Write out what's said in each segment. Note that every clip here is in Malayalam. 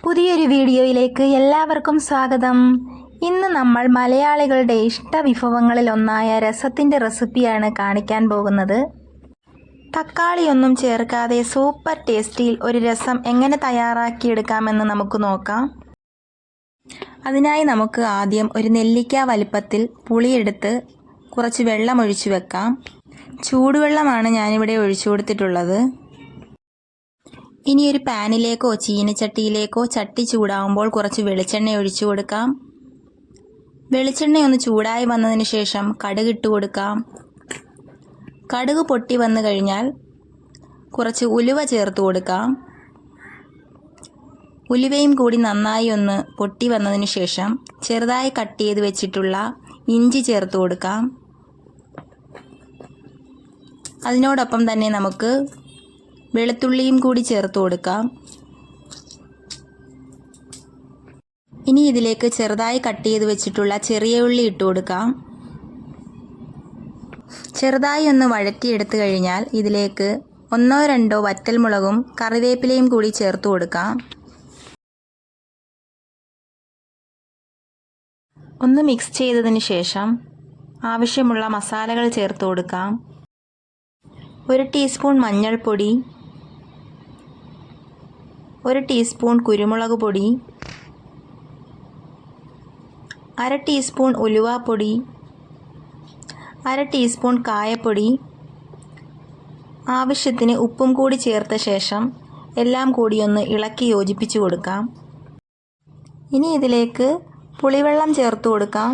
പുതിയൊരു വീഡിയോയിലേക്ക് എല്ലാവർക്കും സ്വാഗതം. ഇന്ന് നമ്മൾ മലയാളികളുടെ ഇഷ്ടവിഭവങ്ങളിൽ ഒന്നായ രസത്തിൻ്റെ റെസിപ്പിയാണ് കാണിക്കാൻ പോകുന്നത്. തക്കാളിയൊന്നും ചേർക്കാതെ സൂപ്പർ ടേസ്റ്റിയിൽ ഒരു രസം എങ്ങനെ തയ്യാറാക്കിയെടുക്കാമെന്ന് നമുക്ക് നോക്കാം. അതിനായി നമുക്ക് ആദ്യം ഒരു നെല്ലിക്ക വലിപ്പത്തിൽ പുളിയെടുത്ത് കുറച്ച് വെള്ളം ഒഴിച്ചു വെക്കാം. ചൂടുവെള്ളമാണ് ഞാനിവിടെ ഒഴിച്ചു കൊടുത്തിട്ടുള്ളത്. ഇനി ഒരു പാനിലേക്കോ ചീനച്ചട്ടിയിലേക്കോ ചട്ടി ചൂടാവുമ്പോൾ കുറച്ച് വെളിച്ചെണ്ണ ഒഴിച്ചു കൊടുക്കാം. വെളിച്ചെണ്ണ ഒന്ന് ചൂടായി വന്നതിന് ശേഷം കടുക് ഇട്ട് കൊടുക്കാം. കടുക് പൊട്ടി വന്നു കഴിഞ്ഞാൽ കുറച്ച് ഉലുവ ചേർത്ത് കൊടുക്കാം. ഉലുവയും കൂടി നന്നായി ഒന്ന് പൊട്ടി വന്നതിന് ശേഷം ചെറുതായി കട്ട് ചെയ്ത് വെച്ചിട്ടുള്ള ഇഞ്ചി ചേർത്ത് കൊടുക്കാം. അതിനോടൊപ്പം തന്നെ നമുക്ക് വെളുത്തുള്ളിയും കൂടി ചേർത്ത് കൊടുക്കാം. ഇനി ഇതിലേക്ക് ചെറുതായി കട്ട് ചെയ്ത് വെച്ചിട്ടുള്ള ചെറിയ ഉള്ളി ഇട്ട് കൊടുക്കാം. ചെറുതായി ഒന്ന് വഴറ്റിയെടുത്തു കഴിഞ്ഞാൽ ഇതിലേക്ക് 1-2 വറ്റൽമുളകും കറിവേപ്പിലയും കൂടി ചേർത്ത് കൊടുക്കാം. ഒന്ന് മിക്സ് ചെയ്തതിന് ശേഷം ആവശ്യമുള്ള മസാലകൾ ചേർത്ത് കൊടുക്കാം. 1 ടീസ്പൂൺ മഞ്ഞൾപ്പൊടി, 1 ടീസ്പൂൺ കുരുമുളക് പൊടി, 1/2 ടീസ്പൂൺ ഉലുവാപ്പൊടി, 1/2 ടീസ്പൂൺ കായപ്പൊടി, ആവശ്യത്തിന് ഉപ്പും കൂടി ചേർത്ത ശേഷം എല്ലാം കൂടി ഒന്ന് ഇളക്കി യോജിപ്പിച്ച് കൊടുക്കാം. ഇനി ഇതിലേക്ക് പുളിവെള്ളം ചേർത്ത് കൊടുക്കാം.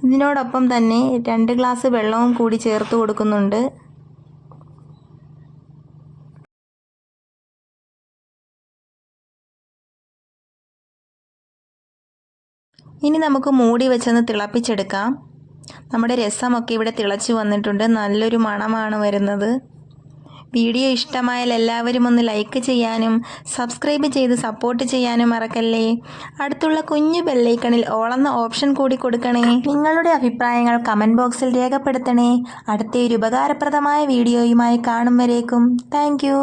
ഇതിനോടൊപ്പം തന്നെ 2 ഗ്ലാസ് വെള്ളവും കൂടി ചേർത്ത് കൊടുക്കുന്നുണ്ട്. ഇനി നമുക്ക് മൂടി വെച്ചൊന്ന് തിളപ്പിച്ചെടുക്കാം. നമ്മുടെ രസമൊക്കെ ഇവിടെ തിളച്ച് വന്നിട്ടുണ്ട്. നല്ലൊരു മണമാണ് വരുന്നത്. വീഡിയോ ഇഷ്ടമായാൽ എല്ലാവരും ഒന്ന് ലൈക്ക് ചെയ്യാനും സബ്സ്ക്രൈബ് ചെയ്ത് സപ്പോർട്ട് ചെയ്യാനും മറക്കല്ലേ. അടുത്തുള്ള കുഞ്ഞു ബെല്ലൈക്കണിൽ ഓളെന്ന ഓപ്ഷൻ കൂടി കൊടുക്കണേ. നിങ്ങളുടെ അഭിപ്രായങ്ങൾ കമൻറ്റ് ബോക്സിൽ രേഖപ്പെടുത്തണേ. അടുത്ത ഒരു ഉപകാരപ്രദമായ വീഡിയോയുമായി കാണും വരേക്കും താങ്ക് യു.